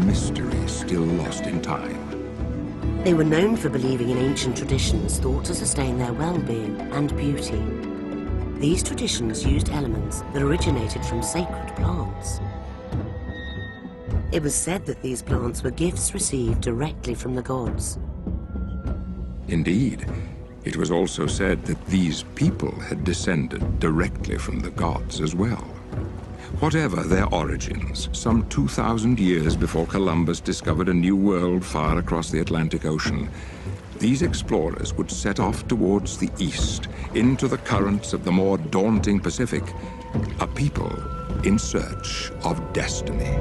mystery still lost in time. They were known for believing in ancient traditions thought to sustain their well-being and beauty. These traditions used elements that originated from sacred plants. It was said that these plants were gifts received directly from the gods. Indeed, it was also said that these people had descended directly from the gods as well. Whatever their origins, some 2,000 years before Columbus discovered a new world far across the Atlantic Ocean, these explorers would set off towards the east, into the currents of the more daunting Pacific, a people in search of destiny.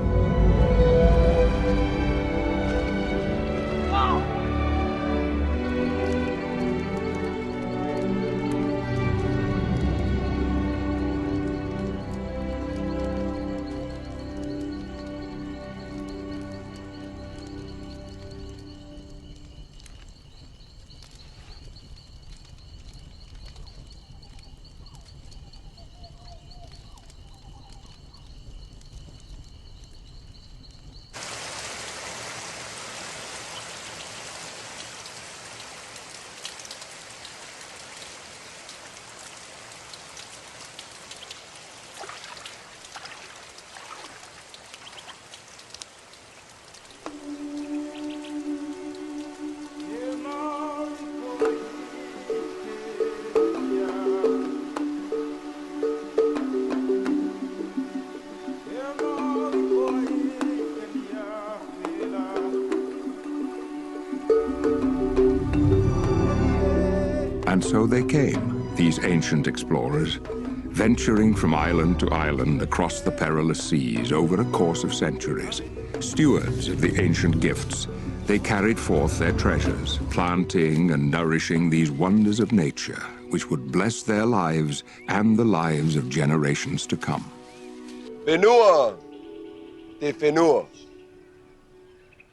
And so they came, these ancient explorers, venturing from island to island across the perilous seas over a course of centuries. Stewards of the ancient gifts, they carried forth their treasures, planting and nourishing these wonders of nature, which would bless their lives and the lives of generations to come. Whenua, te whenua.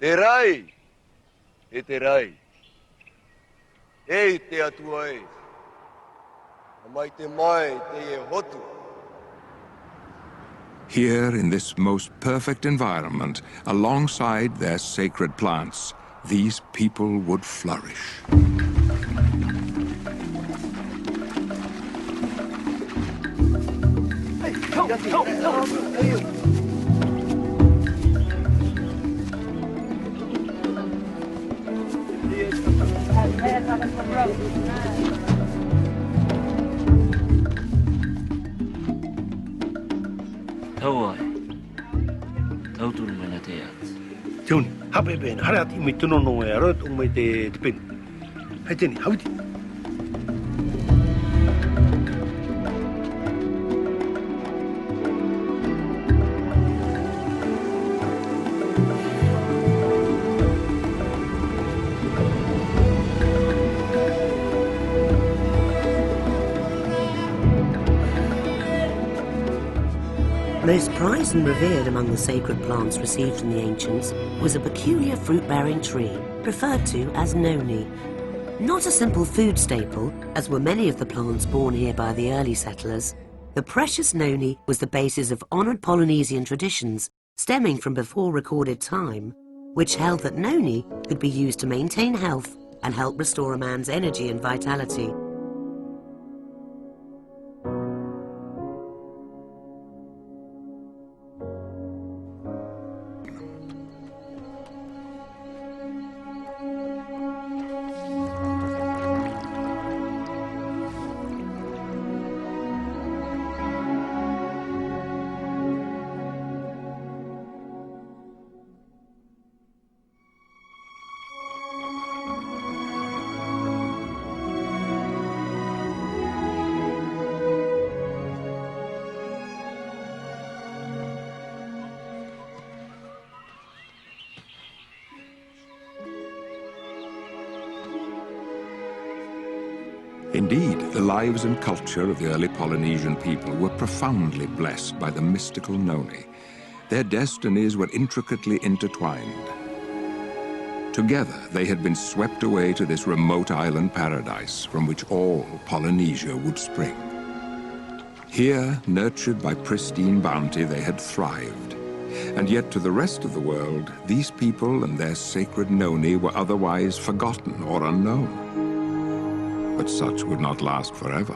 Te rai, e te rai. Ei te atua e. Mai te mai te e hotu. Here, in this most perfect environment, alongside their sacred plants, these people would flourish. Tauai, tauturu mena te at. Tuni, hape ben, harat I me tuno no e arot o me te pen. Hei tini, hauti. Most prized and revered among the sacred plants received from the ancients was a peculiar fruit-bearing tree, referred to as Noni. Not a simple food staple, as were many of the plants born here by the early settlers, the precious Noni was the basis of honoured Polynesian traditions stemming from before recorded time, which held that Noni could be used to maintain health and help restore a man's energy and vitality. Indeed, the lives and culture of the early Polynesian people were profoundly blessed by the mystical Noni. Their destinies were intricately intertwined. Together, they had been swept away to this remote island paradise from which all Polynesia would spring. Here, nurtured by pristine bounty, they had thrived. And yet to the rest of the world, these people and their sacred Noni were otherwise forgotten or unknown. But such would not last forever.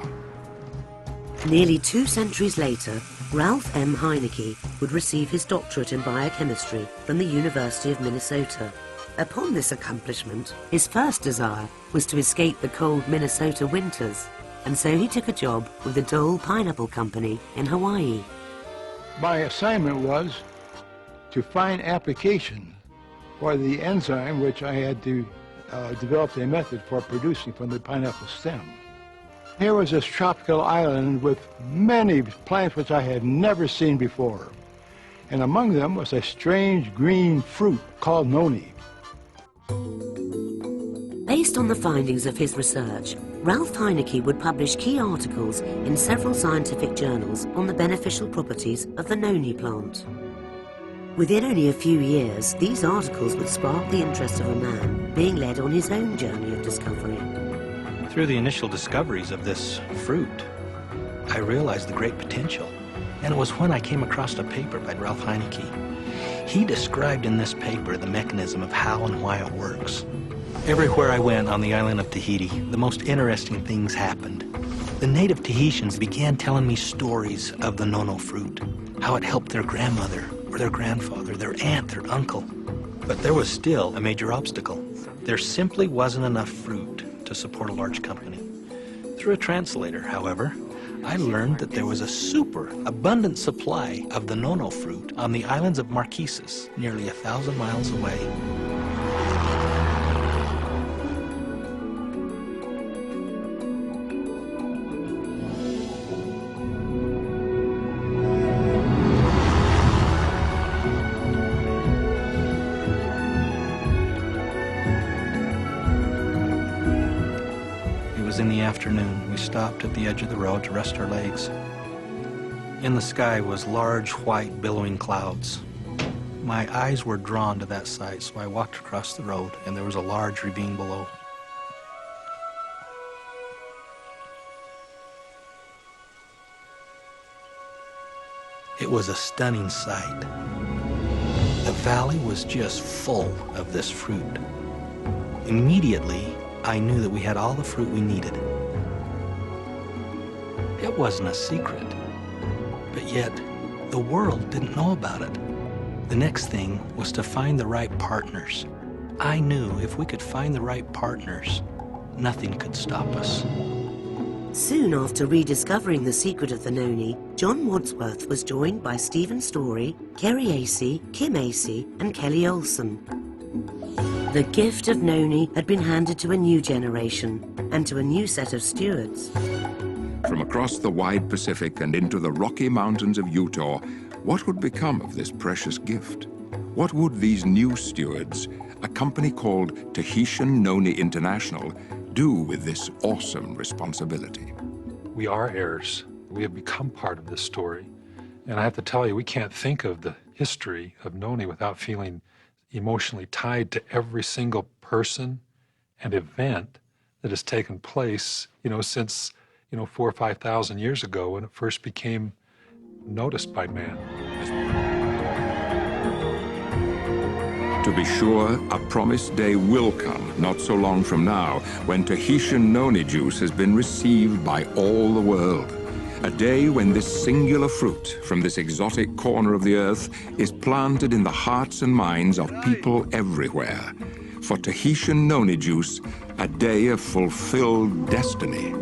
Nearly 2 centuries later, Ralph M. Heineke would receive his doctorate in biochemistry from the University of Minnesota. Upon this accomplishment, his first desire was to escape the cold Minnesota winters, and so he took a job with the Dole Pineapple Company in Hawaii. My assignment was to find application for the enzyme which I had to develop a method for producing from the pineapple stem. Here was this tropical island with many plants which I had never seen before. And among them was a strange green fruit called Noni. Based on the findings of his research, Ralph Heineke would publish key articles in several scientific journals on the beneficial properties of the Noni plant. Within only a few years, these articles would spark the interest of a man being led on his own journey of discovery. Through the initial discoveries of this fruit, I realized the great potential. And it was when I came across a paper by Ralph Heineke. He described in this paper the mechanism of how and why it works. Everywhere I went on the island of Tahiti, the most interesting things happened. The native Tahitians began telling me stories of the nono fruit, how it helped their grandmother, or their grandfather, their aunt, their uncle. But there was still a major obstacle. There simply wasn't enough fruit to support a large company. Through a translator, however, I learned that there was a super abundant supply of the nono fruit on the islands of Marquesas, nearly 1,000 miles away. In the afternoon, we stopped at the edge of the road to rest our legs. In the sky was large, white, billowing clouds. My eyes were drawn to that sight, so I walked across the road, and there was a large ravine below. It was a stunning sight. The valley was just full of this fruit. Immediately, I knew that we had all the fruit we needed. It wasn't a secret, but yet the world didn't know about it. The next thing was to find the right partners. I knew if we could find the right partners, nothing could stop us. Soon after rediscovering the secret of the Noni, John Wadsworth was joined by Stephen Story, Kerry Acey, Kim Acey, and Kelly Olson. The gift of Noni had been handed to a new generation and to a new set of stewards. From across the wide Pacific and into the Rocky Mountains of Utah, what would become of this precious gift? What would these new stewards, a company called Tahitian Noni International, do with this awesome responsibility? We are heirs. We have become part of this story. And I have to tell you, we can't think of the history of Noni without feeling emotionally tied to every single person and event that has taken place, since, 4,000 or 5,000 years ago when it first became noticed by man. To be sure, a promised day will come not so long from now when Tahitian Noni juice has been received by all the world. A day when this singular fruit from this exotic corner of the earth is planted in the hearts and minds of people everywhere. For Tahitian Noni juice, a day of fulfilled destiny.